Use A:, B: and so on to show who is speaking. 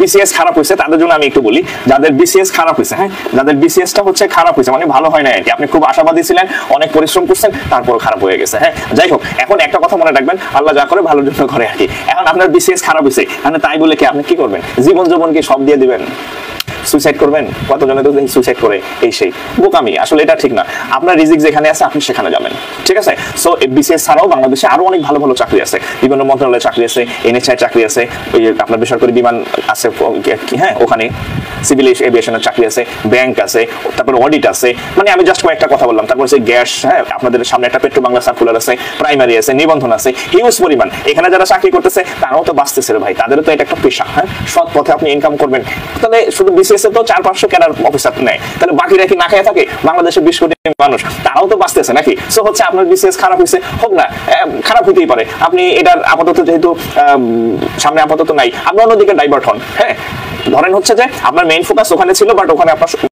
A: BCS খারাপ হয়েছে তাদের জন্য আমি একটু বলি, যাদের বিসিএস খারাপ হয়েছে, হ্যাঁ, যাদের বিসিএসটা হচ্ছে খারাপ হয়েছে মানে ভালো হয় না আর কি, আপনি খুব আশাবাদী ছিলেন, অনেক পরিশ্রম করছেন, তারপর খারাপ হয়ে গেছে। হ্যাঁ, যাই হোক, এখন একটা কথা মনে রাখবেন, আল্লাহ যা করে ভালোর জন্য করে আর কি। এখন আপনার বিসিএস খারাপ হয়েছে, মানে তাই বলে কি আপনি কি করবেন? জীবন কি সব দিয়ে দিবেন? সুইসাইড করবেন? কতজনে তো সুইসাইড করে, এই সেই বোকামি, আসলে এটা ঠিক না। আপনার রিজিক যেখানে আছে আপনি সেখানে যাবেন, ঠিক আছে? সো বিসিএস ছাড়াও বাংলাদেশে আরো অনেক ভালো ভালো চাকরি আছে, বিভিন্ন মন্ত্রণালয়ে চাকরি আছে, এনএচআই চাকরি আছে, এই আপনার বেসরকারি বিমান আছে, হ্যাঁ, ওখানে সিভিল এভিয়েশনের চাকরি আছে, ব্যাংক আছে, তারপর অডিট আছে, মানে আমি জাস্ট কয়েকটা কথা বললাম। তারপর হচ্ছে গ্যাস, হ্যাঁ, আপনাদের সামনে একটা পেট্রো বাংলা সার্কুলার আছে, প্রাইমারি আছে, নিবন্ধন আছে, হিউজ পরিমাণ। এখানে যারা চাকরি করতেছে তারাও তো বাঁচতেছে রে ভাই, তাদেরও তো এটা একটা পেশা। হ্যাঁ, সৎ পথে আপনি ইনকাম করবেন। তাহলে শুধু বিসিএস এ তো 400-500 ক্যাডার অফিসার নেয়, তাহলে বাকিরা কি না খেয়ে থাকে? বাংলাদেশের 20 কোটি মানুষ, তারাও তো বাঁচতেছে নাকি? সো হচ্ছে আপনার বিসিএস খারাপ হয়েছে, হোক না, খারাপ হইতেই পারে, আপনি এটার আপাতত যেহেতু সামনে আপাতত নাই, আপনি অন্যদিকে ডাইভার্ট হন। হ্যাঁ, ধরেন হচ্ছে যে আপনার মেইন ফোকাস ওখানে ছিল, বাট ওখানে আপনার